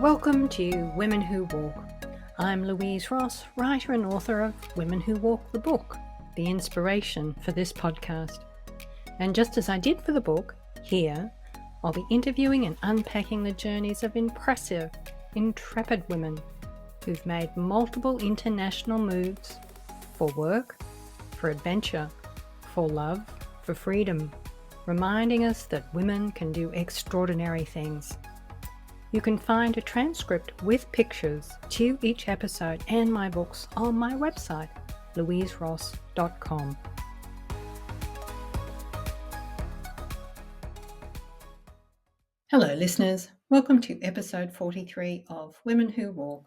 Welcome to Women Who Walk. I'm Louise Ross, writer and author of Women Who Walk the book, the inspiration for this podcast. And just as I did for the book, here I'll be interviewing and unpacking the journeys of impressive, intrepid women who've made multiple international moves for work, for adventure, for love, for freedom, reminding us that women can do extraordinary things. You can find a transcript with pictures to each episode and my books on my website, louiseross.com. Hello listeners, welcome to episode 43 of Women Who Walk.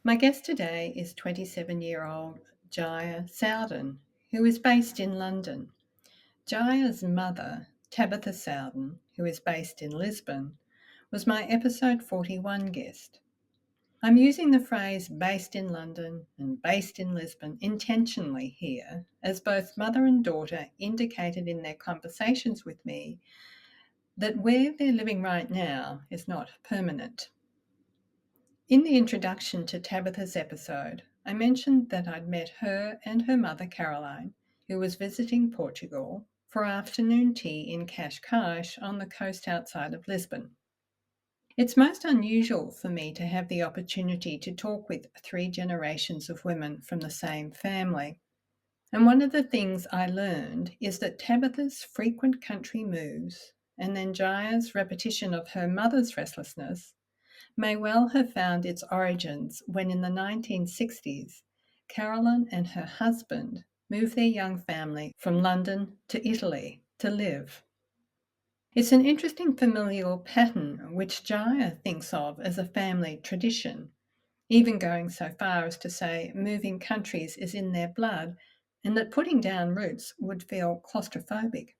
My guest today is 27-year-old Jaia Sowden, who is based in London. Jaia's mother, Tabitha Sowden, who is based in Lisbon, was my episode 41 guest. I'm using the phrase based in London and based in Lisbon intentionally here, as both mother and daughter indicated in their conversations with me that where they're living right now is not permanent. In the introduction to Tabitha's episode, I mentioned that I'd met her and her mother Caroline, who was visiting Portugal, for afternoon tea in Cascais on the coast outside of Lisbon. It's most unusual for me to have the opportunity to talk with 3 generations of women from the same family. And one of the things I learned is that Tabitha's frequent country moves and then Jaia's repetition of her mother's restlessness may well have found its origins when in the 1960s, Caroline and her husband moved their young family from London to Italy to live. It's an interesting familial pattern which Jaia thinks of as a family tradition, even going so far as to say moving countries is in their blood and that putting down roots would feel claustrophobic.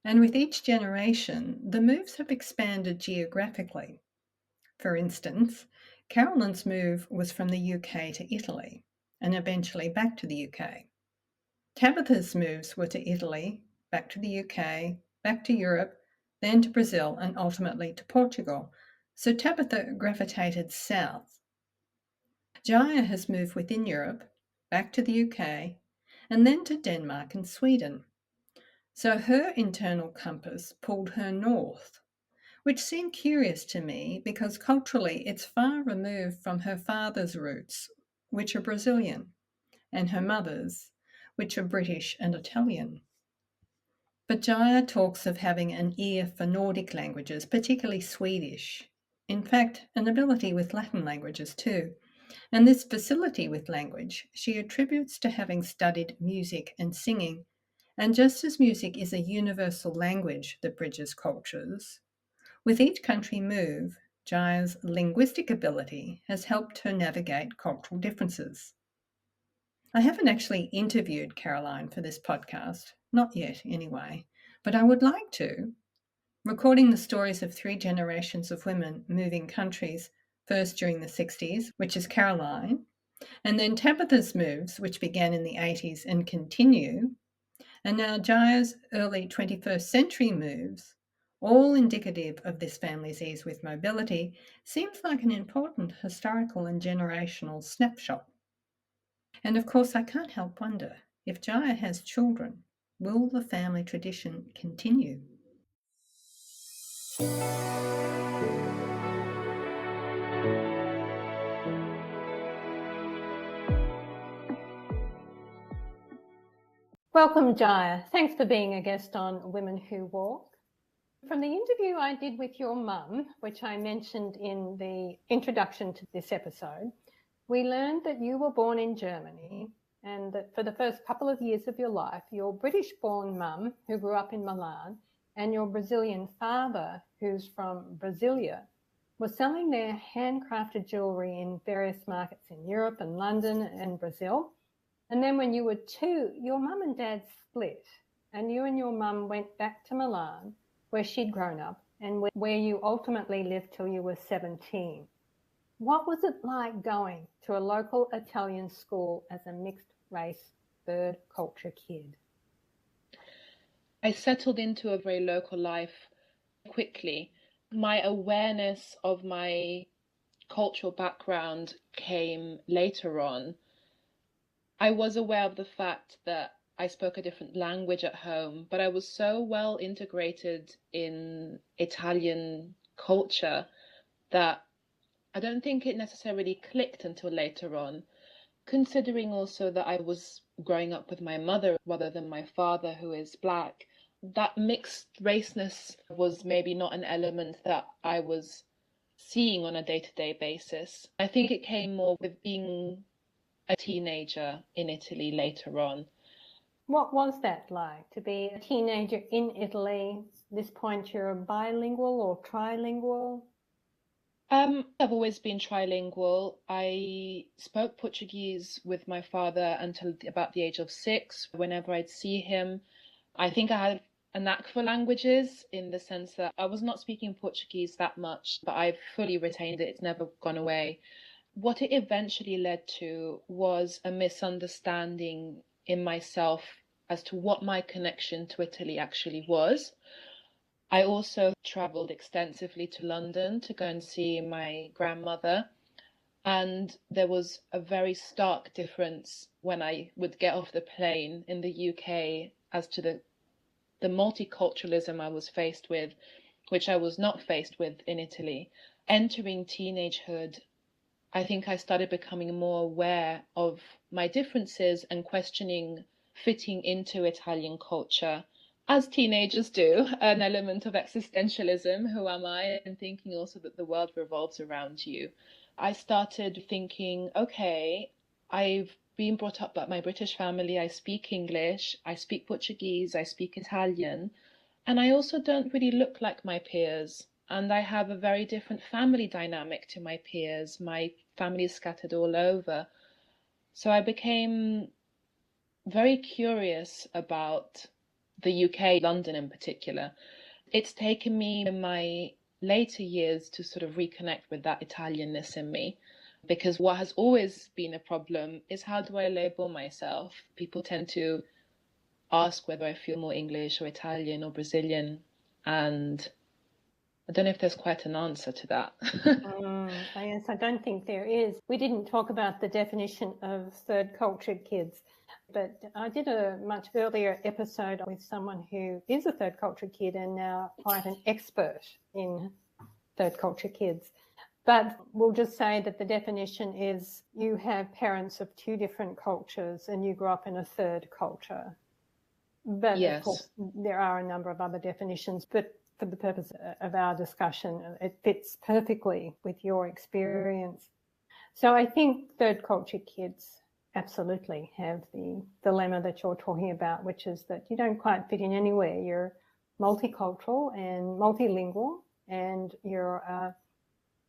And with each generation, the moves have expanded geographically. For instance, Caroline's move was from the UK to Italy and eventually back to the UK. Tabitha's moves were to Italy, back to the UK, back to Europe, then to Brazil and ultimately to Portugal, so Tabitha gravitated south. Jaia has moved within Europe, back to the UK, and then to Denmark and Sweden. So her internal compass pulled her north, which seemed curious to me because culturally it's far removed from her father's roots, which are Brazilian, and her mother's, which are British and Italian. But Jaia talks of having an ear for Nordic languages, particularly Swedish. In fact, an ability with Latin languages too. And this facility with language she attributes to having studied music and singing. And just as music is a universal language that bridges cultures, with each country move, Jaia's linguistic ability has helped her navigate cultural differences. I haven't actually interviewed Caroline for this podcast, not yet anyway, but I would like to, recording the stories of 3 generations of women moving countries, first during the 60s, which is Caroline, and then Tabitha's moves, which began in the 80s and continue, and now Jaia's early 21st century moves, all indicative of this family's ease with mobility, seems like an important historical and generational snapshot. And of course, I can't help wonder, if Jaia has children, will the family tradition continue? Welcome, Jaia. Thanks for being a guest on Women Who Walk. From the interview I did with your mum, which I mentioned in the introduction to this episode, we learned that you were born in Germany and that for the first couple of years of your life, your British-born mum, who grew up in Milan, and your Brazilian father, who's from Brasilia, were selling their handcrafted jewellery in various markets in Europe and London and Brazil. And then when you were 2, your mum and dad split, and you and your mum went back to Milan, where she'd grown up, and where you ultimately lived till you were 17. What was it like going to a local Italian school as a mixed-race, third-culture kid? I settled into a very local life quickly. my awareness of my cultural background came later on. I was aware of the fact that I spoke a different language at home, but I was so well integrated in Italian culture that I don't think it necessarily clicked until later on, considering also that I was growing up with my mother rather than my father, who is Black. That mixed raceness was maybe not an element that I was seeing on a day-to-day basis. I think it came more with being a teenager in Italy later on. What was that like to be a teenager in Italy? At this point, you're bilingual or trilingual? I've always been trilingual. I spoke Portuguese with my father until about the age of 6. Whenever I'd see him, I think I had a knack for languages in the sense that I was not speaking Portuguese that much, but I've fully retained it. It's never gone away. What it eventually led to was a misunderstanding in myself as to what my connection to Italy actually was. I also traveled extensively to London to go and see my grandmother. And there was a very stark difference when I would get off the plane in the UK as to the multiculturalism I was faced with, which I was not faced with in Italy. Entering teenagehood, I think I started becoming more aware of my differences and questioning fitting into Italian culture, as teenagers do, an element of existentialism. Who am I? And thinking also that the world revolves around you. I started thinking, okay, I've been brought up by my British family. I speak English, I speak Portuguese, I speak Italian, and I also don't really look like my peers. And I have a very different family dynamic to my peers. My family is scattered all over. So I became very curious about the UK, London in particular. It's taken me in my later years to sort of reconnect with that Italianness in me. Because what has always been a problem is, how do I label myself? People tend to ask whether I feel more English or Italian or Brazilian. And I don't know if there's quite an answer to that. Yes, I don't think there is. We didn't talk about the definition of third cultured kids, but I did a much earlier episode with someone who is a third cultured kid and now quite an expert in third culture kids. But we'll just say that the definition is you have parents of two different cultures and you grew up in a third culture. But Yes. Of course, there are a number of other definitions, but for the purpose of our discussion, it fits perfectly with your experience. So I think third culture kids absolutely have the dilemma that you're talking about, which is that you don't quite fit in anywhere. You're multicultural and multilingual, and you're a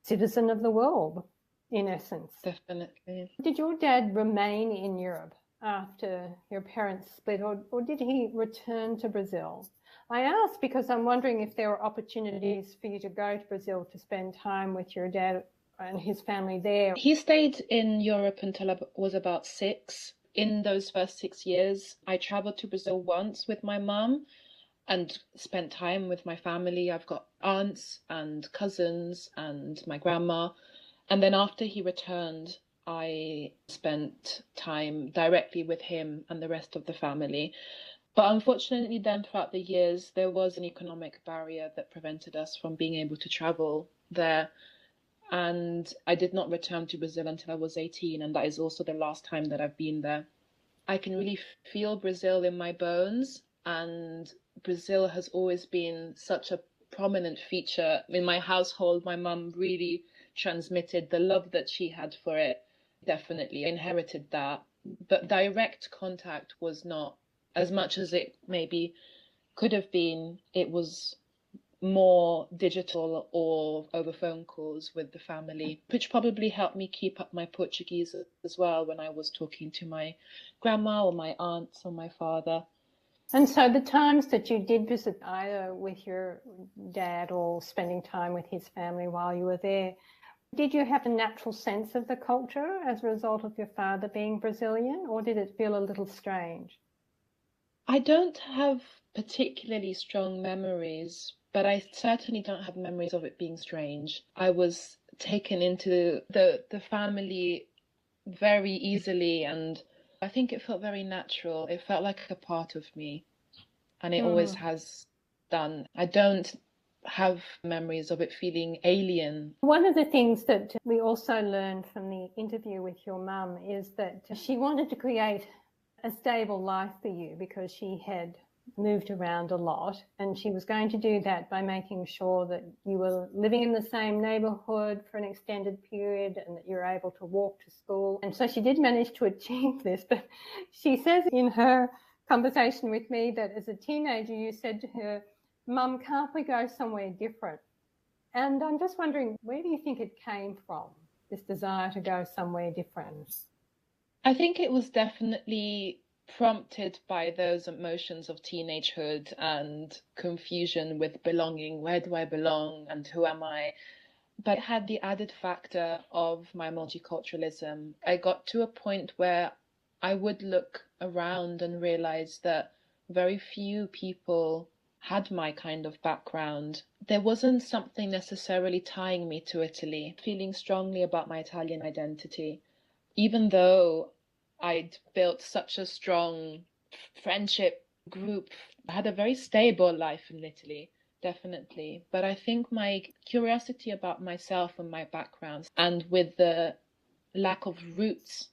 citizen of the world, in essence. Definitely. Did your dad remain in Europe after your parents split, or did he return to Brazil? I ask because I'm wondering if there were opportunities for you to go to Brazil to spend time with your dad and his family there. He stayed in Europe until I was about 6. In those first 6 years, I traveled to Brazil once with my mum and spent time with my family. I've got aunts and cousins and my grandma. And then after he returned, I spent time directly with him and the rest of the family. But unfortunately, then throughout the years, there was an economic barrier that prevented us from being able to travel there. And I did not return to Brazil until I was 18, and that is also the last time that I've been there. I can really feel Brazil in my bones, and Brazil has always been such a prominent feature in my household. My mum really transmitted the love that she had for it. Definitely inherited that. But direct contact was not as much as it maybe could have been. It was more digital or over phone calls with the family, which probably helped me keep up my Portuguese as well when I was talking to my grandma or my aunts or my father. And so the times that you did visit either with your dad or spending time with his family while you were there, did you have a natural sense of the culture as a result of your father being Brazilian, or did it feel a little strange? I don't have particularly strong memories but I certainly don't have memories of it being strange. I was taken into the family very easily, and I think it felt very natural. It felt like a part of me, and it always has done. I don't have memories of it feeling alien. One of the things that we also learned from the interview with your mum is that she wanted to create a stable life for you because she had moved around a lot, and she was going to do that by making sure that you were living in the same neighbourhood for an extended period and that you were able to walk to school. And so she did manage to achieve this, but she says in her conversation with me that as a teenager you said to her, "Mum, can't we go somewhere different?" And I'm just wondering, where do you think it came from, this desire to go somewhere different? I think it was definitely prompted by those emotions of teenagehood and confusion with belonging. Where do I belong and who am I? But it had the added factor of my multiculturalism. I got to a point where I would look around and realize that very few people had my kind of background. There wasn't something necessarily tying me to Italy, feeling strongly about my Italian identity, even though I'd built such a strong friendship group. I had a very stable life in Italy, definitely. But I think my curiosity about myself and my background, and with the lack of roots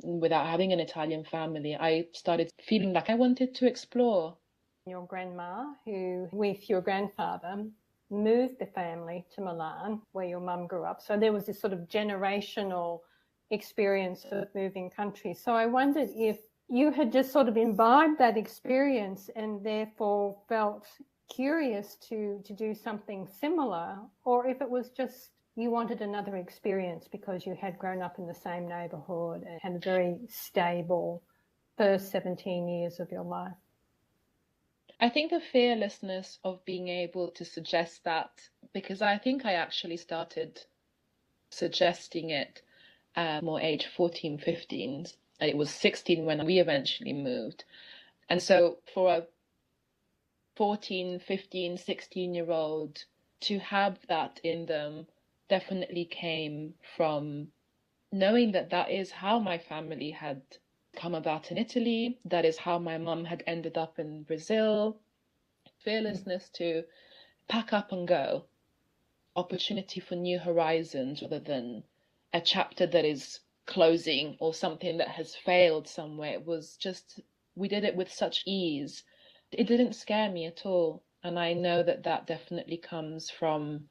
without having an Italian family, I started feeling like I wanted to explore. Your grandma, who with your grandfather moved the family to Milan, where your mum grew up. So there was this sort of generational experience of moving countries. So I wondered if you had just sort of imbibed that experience and therefore felt curious to do something similar, or if it was just you wanted another experience because you had grown up in the same neighbourhood and had a very stable first 17 years of your life. I think the fearlessness of being able to suggest that, because I think I actually started suggesting it more age 14, 15. And it was 16 when we eventually moved. And so for a 14, 15, 16-year-old to have that in them definitely came from knowing that that is how my family had come about in Italy. That is how my mum had ended up in Brazil. Fearlessness to pack up and go. Opportunity for new horizons rather than a chapter that is closing or something that has failed somewhere. It was just, we did it with such ease. It didn't scare me at all. And I know that that definitely comes from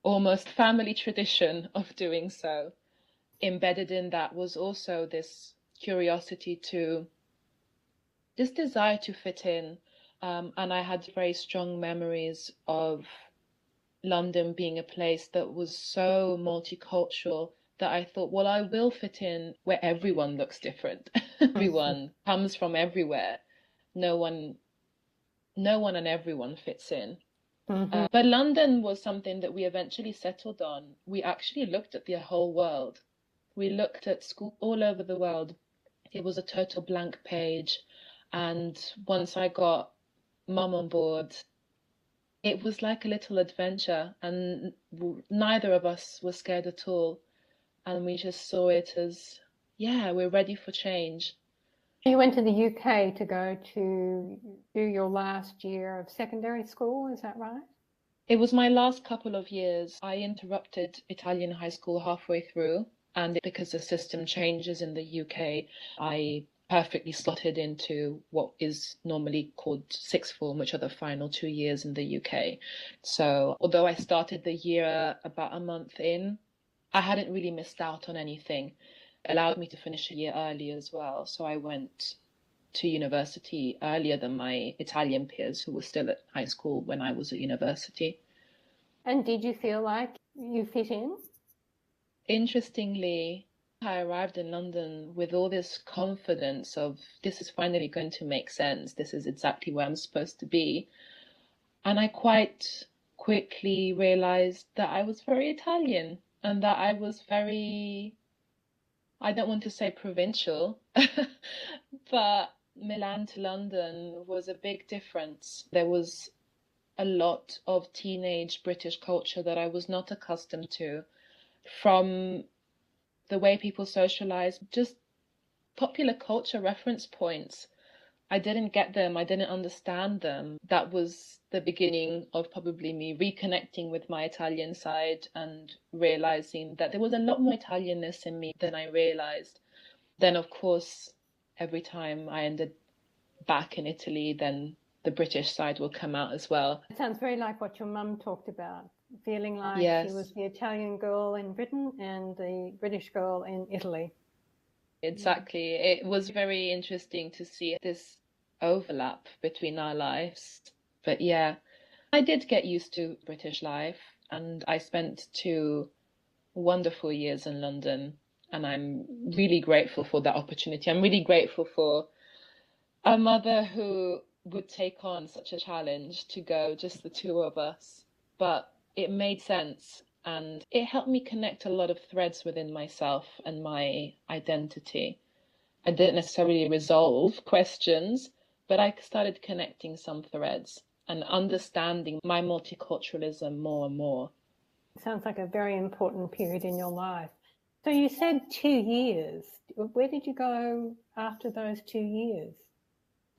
almost family tradition of doing so. Embedded in that was also this curiosity to, this desire to fit in. And I had very strong memories of London being a place that was so multicultural that I thought, well, I will fit in where everyone looks different. Everyone comes from everywhere. No one and everyone fits in. But London was something that we eventually settled on. We actually looked at the whole world. We looked at schools all over the world. It was a total blank page. And once I got mum on board, it was like a little adventure, and neither of us were scared at all. And we just saw it as, yeah, we're ready for change. You went to the UK to go to do your last year of secondary school, is that right? It was my last couple of years. I interrupted Italian high school halfway through, and because the system changes in the UK, I perfectly slotted into what is normally called sixth form, which are the final 2 years in the UK. So although I started the year about a month in, I hadn't really missed out on anything. It allowed me to finish a year early as well. So I went to university earlier than my Italian peers who were still at high school when I was at university. And did you feel like you fit in? Interestingly, I arrived in London with all this confidence of this is finally going to make sense. This is exactly where I'm supposed to be. And I quite quickly realized that I was very Italian and that I was very, I don't want to say provincial, but Milan to London was a big difference. There was a lot of teenage British culture that I was not accustomed to, from the way people socialize, just popular culture reference points. I didn't get them. I didn't understand them. That was the beginning of probably me reconnecting with my Italian side and realizing that there was a lot more Italianness in me than I realized. Then, of course, every time I ended back in Italy, then the British side will come out as well. It sounds very like what your mum talked about, feeling like Yes. she was the Italian girl in Britain and the British girl in Italy. Exactly. It was very interesting to see this overlap between our lives. But yeah, I did get used to British life, and I spent 2 wonderful years in London, and I'm really grateful for that opportunity. I'm really grateful for a mother who would take on such a challenge to go, just the two of us. But it made sense, and it helped me connect a lot of threads within myself and my identity. I didn't necessarily resolve questions, but I started connecting some threads and understanding my multiculturalism more and more. Sounds like a very important period in your life. So you said 2 years. Where did you go after those 2 years?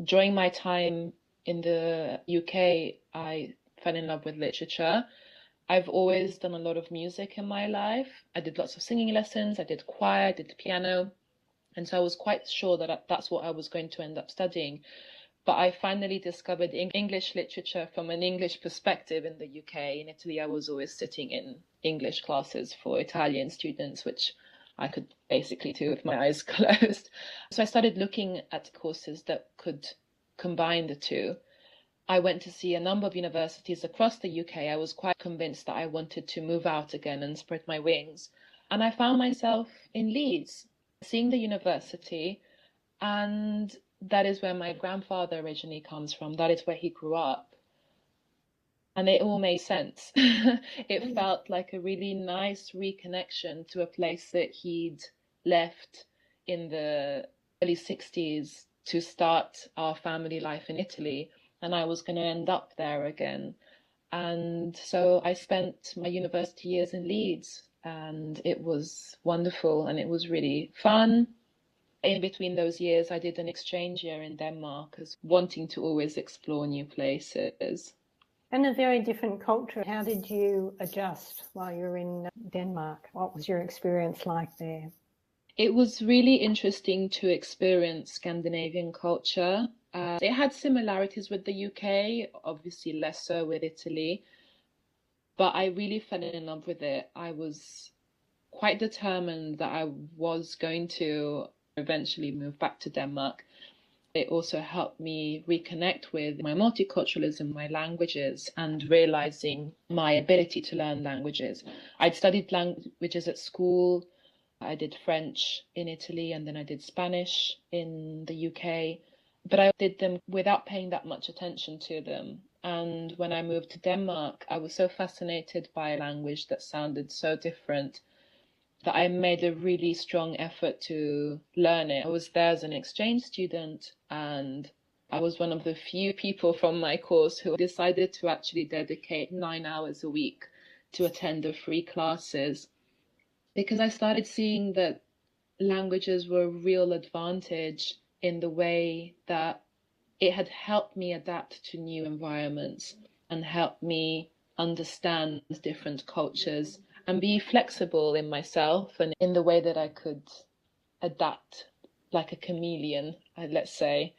During my time in the UK, I fell in love with literature. I've always done a lot of music in my life. I did lots of singing lessons, I did choir, I did piano. And so I was quite sure that that's what I was going to end up studying. But I finally discovered English literature from an English perspective in the UK. In Italy, I was always sitting in English classes for Italian students, which I could basically do with my eyes closed. So I started looking at courses that could combine the two. I went to see a number of universities across the UK. I was quite convinced that I wanted to move out again and spread my wings. And I found myself in Leeds, seeing the university, and that is where my grandfather originally comes from. That is where he grew up. And it all made sense. It felt like a really nice reconnection to a place that he'd left in the early 60s to start our family life in Italy. And I was going to end up there again. And so I spent my university years in Leeds, and it was wonderful and it was really fun. In between those years, I did an exchange year in Denmark, as wanting to always explore new places. And a very different culture. How did you adjust while you were in Denmark? What was your experience like there? It was really interesting to experience Scandinavian culture. It had similarities with the UK, obviously less so with Italy, but I really fell in love with it. I was quite determined that I was going to eventually move back to Denmark. It also helped me reconnect with my multiculturalism, my languages, and realizing my ability to learn languages. I'd studied languages at school. I did French in Italy, and then I did Spanish in the UK, but I did them without paying that much attention to them. And when I moved to Denmark, I was so fascinated by a language that sounded so different that I made a really strong effort to learn it. I was there as an exchange student, and I was one of the few people from my course who decided to actually dedicate 9 hours a week to attend the free classes, because I started seeing that languages were a real advantage in the way that it had helped me adapt to new environments and helped me understand different cultures and be flexible in myself and in the way that I could adapt like a chameleon, let's say.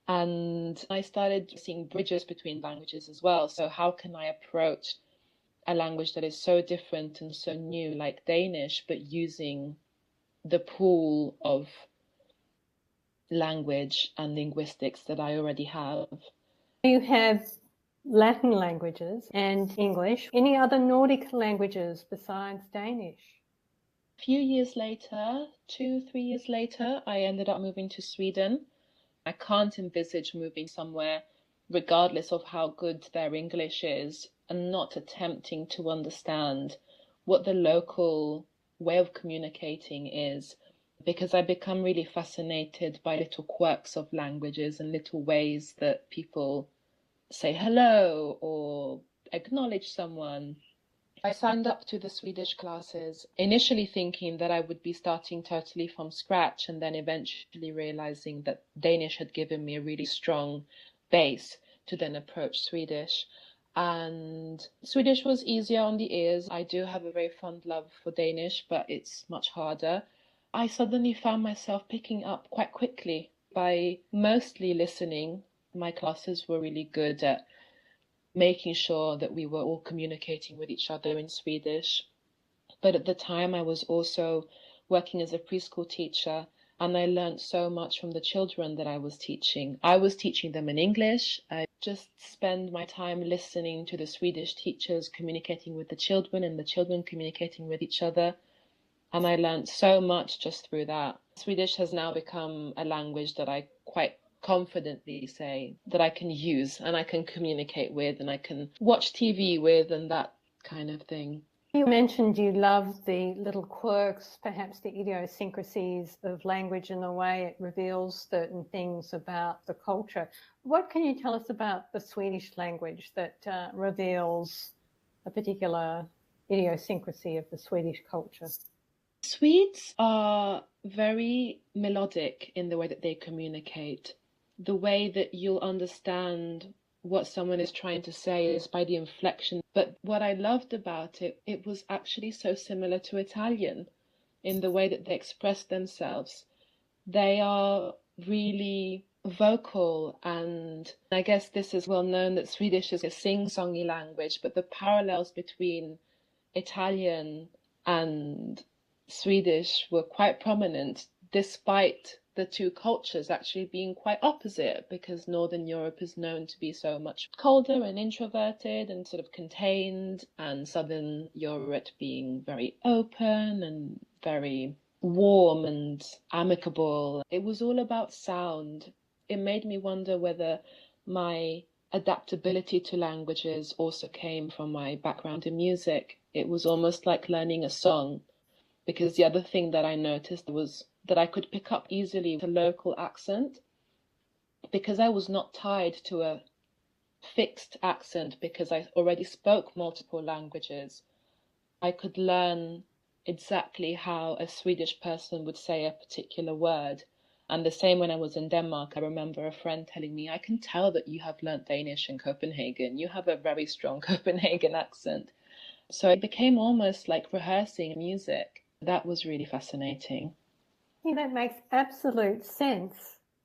And I started seeing bridges between languages as well. So how can I approach a language that is so different and so new, like Danish, but using the pool of language and linguistics that I already have? You have Latin languages and English. Any other Nordic languages besides Danish? A few years later, 2, 3 years later, I ended up moving to Sweden. I can't envisage moving somewhere, regardless of how good their English is, and not attempting to understand what the local way of communicating is, because I become really fascinated by little quirks of languages and little ways that people say hello or acknowledge someone. I signed up to the Swedish classes, initially thinking that I would be starting totally from scratch, and then eventually realizing that Danish had given me a really strong base to then approach Swedish. And Swedish was easier on the ears. I do have a very fond love for Danish, but it's much harder. I suddenly found myself picking up quite quickly by mostly listening. My classes were really good at making sure that we were all communicating with each other in Swedish. But at the time, I was also working as a preschool teacher, and I learned so much from the children that I was teaching. I was teaching them in English. I just spend my time listening to the Swedish teachers communicating with the children and the children communicating with each other. And I learned so much just through that. Swedish has now become a language that I quite confidently say that I can use and I can communicate with and I can watch TV with and that kind of thing. You mentioned you love the little quirks, perhaps the idiosyncrasies of language and the way it reveals certain things about the culture. What can you tell us about the Swedish language that reveals a particular idiosyncrasy of the Swedish culture? Swedes are very melodic in the way that they communicate. The way that you'll understand what someone is trying to say is by the inflection. But what I loved about it, it was actually so similar to Italian in the way that they express themselves. They are really vocal, and I guess this is well known that Swedish is a sing-songy language, but the parallels between Italian and Swedish were quite prominent, despite the two cultures actually being quite opposite, because Northern Europe is known to be so much colder and introverted and sort of contained, and Southern Europe being very open and very warm and amicable. It was all about sound. It made me wonder whether my adaptability to languages also came from my background in music. It was almost like learning a song, because the other thing that I noticed was that I could pick up easily the local accent because I was not tied to a fixed accent because I already spoke multiple languages. I could learn exactly how a Swedish person would say a particular word. And the same when I was in Denmark. I remember a friend telling me, I can tell that you have learnt Danish in Copenhagen. You have a very strong Copenhagen accent. So it became almost like rehearsing music. That was really fascinating. Yeah, that makes absolute sense,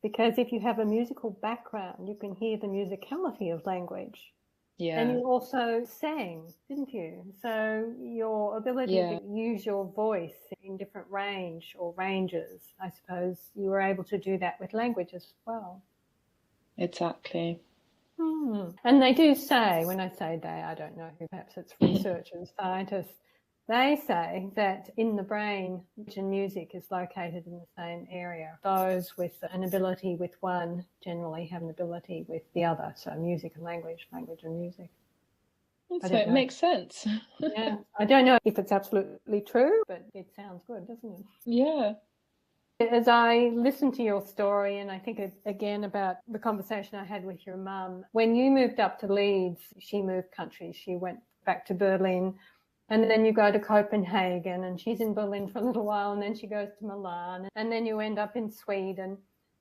because if you have a musical background, you can hear the musicality of language. Yeah. And you also sang, didn't you? So your ability to use your voice in different range or ranges, I suppose you were able to do that with language as well. Exactly. And they do say, when I say they, I don't know who, perhaps it's researchers, scientists, they say that in the brain, music is located in the same area. Those with an ability with one generally have an ability with the other. So music and language, language and music. So it makes sense. Yeah. I don't know if it's absolutely true, but it sounds good, doesn't it? Yeah. As I listen to your story, and I think again about the conversation I had with your mum, when you moved up to Leeds, she moved countries. She went back to Berlin, and then you go to Copenhagen, and she's in Berlin for a little while, and then she goes to Milan, and then you end up in Sweden.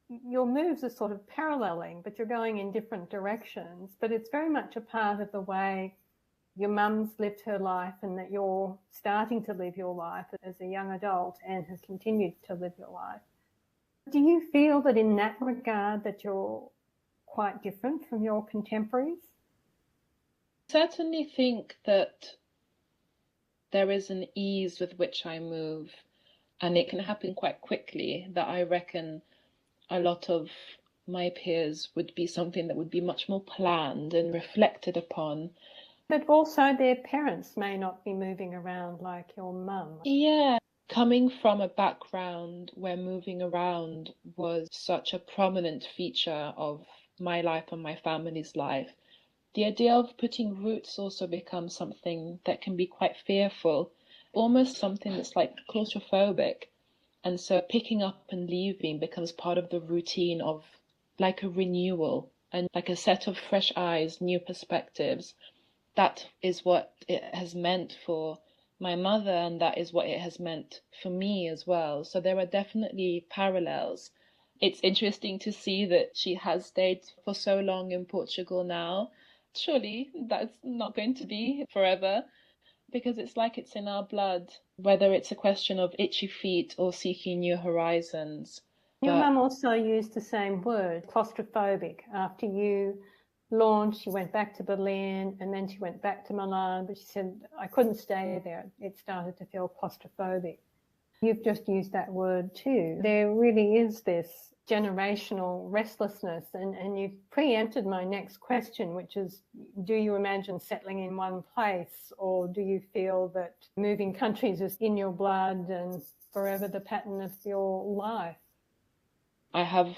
Your moves are sort of paralleling, but you're going in different directions. But it's very much a part of the way your mum's lived her life, and that you're starting to live your life as a young adult and has continued to live your life. Do you feel that in that regard that you're quite different from your contemporaries? I certainly think that there is an ease with which I move, and it can happen quite quickly, that I reckon a lot of my peers would be something that would be much more planned and reflected upon. But also their parents may not be moving around like your mum. Yeah, coming from a background where moving around was such a prominent feature of my life and my family's life, the idea of putting roots also becomes something that can be quite fearful, almost something that's like claustrophobic. And so picking up and leaving becomes part of the routine of like a renewal. and like a set of fresh eyes, new perspectives. That is what it has meant for my mother, and that is what it has meant for me as well. So there are definitely parallels. It's interesting to see that she has stayed for so long in Portugal now. Surely that's not going to be forever, because it's like it's in our blood, whether it's a question of itchy feet or seeking new horizons. Your But mum also used the same word, claustrophobic. After you launched, she went back to Berlin and then she went back to Milan, but she said, I couldn't stay there. It started to feel claustrophobic. You've just used that word too. There really is this generational restlessness, and you've preempted my next question, which is, do you imagine settling in one place, or do you feel that moving countries is in your blood and forever the pattern of your life? I have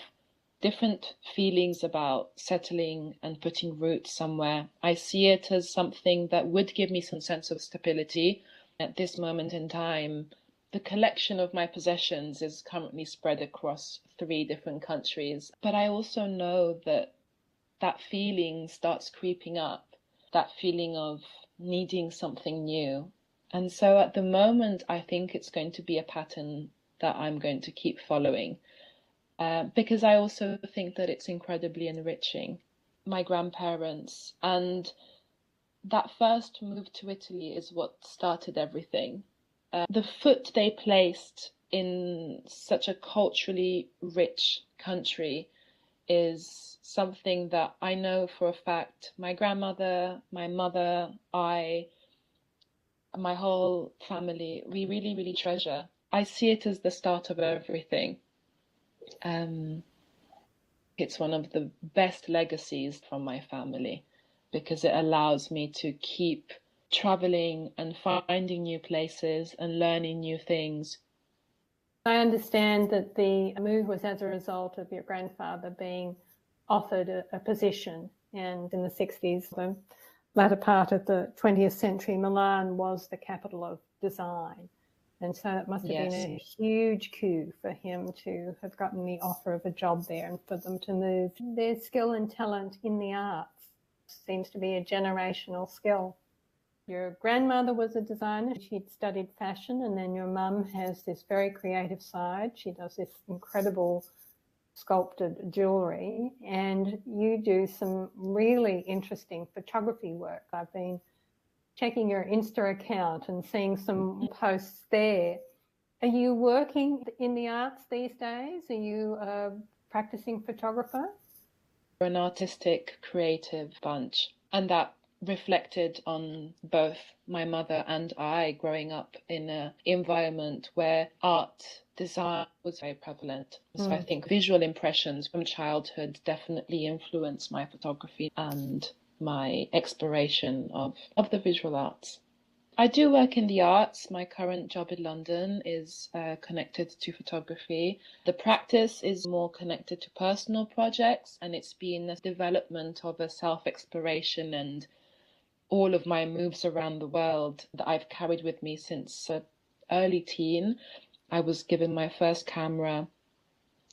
different feelings about settling and putting roots somewhere. I see it as something that would give me some sense of stability. At this moment in time, the collection of my possessions is currently spread across 3 different countries. But I also know that that feeling starts creeping up, that feeling of needing something new. And so at the moment, I think it's going to be a pattern that I'm going to keep following. Because I also think that it's incredibly enriching. My grandparents and that first move to Italy is what started everything. The foot they placed in such a culturally rich country is something that I know for a fact my grandmother, my mother, my whole family, we really, really treasure. I see it as the start of everything. It's one of the best legacies from my family because it allows me to keep traveling and finding new places and learning new things. I understand that the move was as a result of your grandfather being offered a position, and in the 60s, the latter part of the 20th century, Milan was the capital of design. And so it must have been a huge coup for him to have gotten the offer of a job there and for them to move. Their skill and talent in the arts seems to be a generational skill. Your grandmother was a designer. She'd studied fashion, and then your mum has this very creative side. She does this incredible sculpted jewellery, and you do some really interesting photography work. I've been checking your Insta account and seeing some posts there. Are you working in the arts these days? Are you a practicing photographer? We're an artistic, creative bunch, and that reflected on both my mother and I growing up in an environment where art design was very prevalent. So I think visual impressions from childhood definitely influenced my photography and my exploration of the visual arts. I do work in the arts. My current job in London is connected to photography. The practice is more connected to personal projects, and it's been the development of a self-exploration and all of my moves around the world that I've carried with me since early teen. I was given my first camera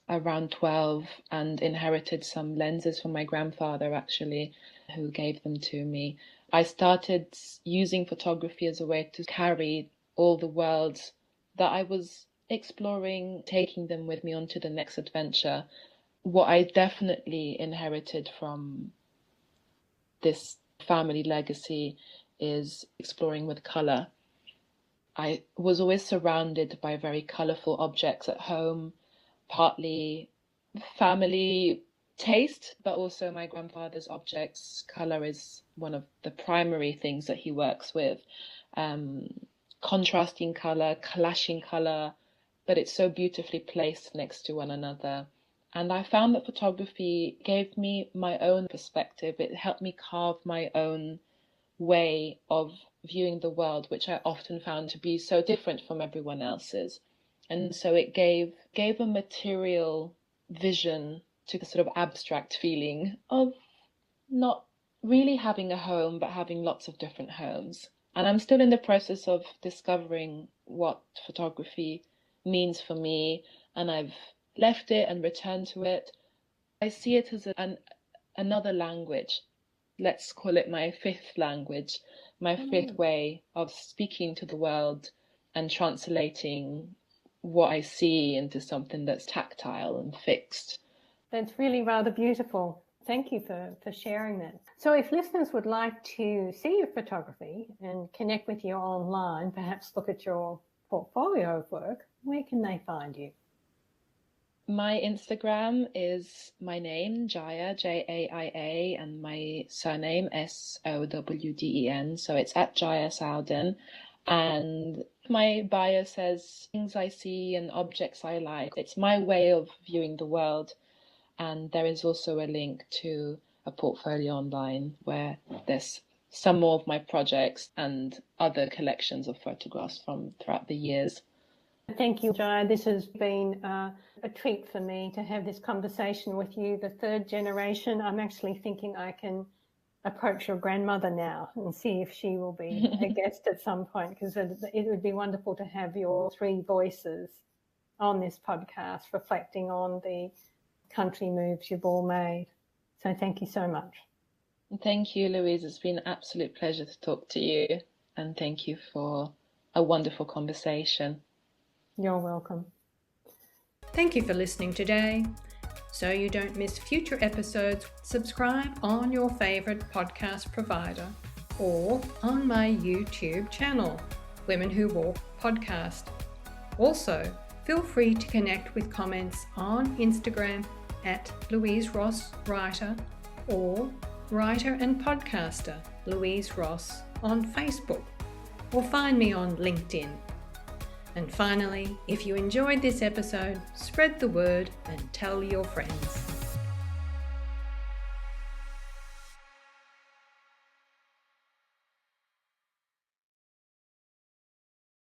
around 12 and inherited some lenses from my grandfather, actually, who gave them to me. I started using photography as a way to carry all the worlds that I was exploring, taking them with me onto the next adventure. What I definitely inherited from this family legacy is exploring with color. I was always surrounded by very colorful objects at home, partly family taste, but also my grandfather's objects. Color is one of the primary things that he works with. Contrasting color, clashing color, but it's so beautifully placed next to one another. And I found that photography gave me my own perspective. It helped me carve my own way of viewing the world, which I often found to be so different from everyone else's. And so it gave a material vision to the sort of abstract feeling of not really having a home, but having lots of different homes. And I'm still in the process of discovering what photography means for me, and I've left it and returned to it. I see it as another language. Let's call it my fifth language, my fifth way of speaking to the world and translating what I see into something that's tactile and fixed. That's really rather beautiful. Thank you for sharing that. So if listeners would like to see your photography and connect with you online, perhaps look at your portfolio of work, where can they find you? My Instagram is my name, Jaia, Jaia, and my surname, Sowden. So it's at Jaia Sowden. And my bio says things I see and objects I like. It's my way of viewing the world. And there is also a link to a portfolio online where there's some more of my projects and other collections of photographs from throughout the years. Thank you, Jaia. This has been a treat for me to have this conversation with you, the third generation. I'm actually thinking I can approach your grandmother now and see if she will be a guest at some point, because it would be wonderful to have your three voices on this podcast reflecting on the country moves you've all made. So thank you so much. Thank you, Louise. It's been an absolute pleasure to talk to you, and thank you for a wonderful conversation. You're welcome. Thank you for listening today. So you don't miss future episodes, subscribe on your favourite podcast provider or on my YouTube channel, Women Who Walk Podcast. Also, feel free to connect with comments on Instagram at Louise Ross Writer or Writer and Podcaster Louise Ross on Facebook, or find me on LinkedIn. And finally, if you enjoyed this episode, spread the word and tell your friends.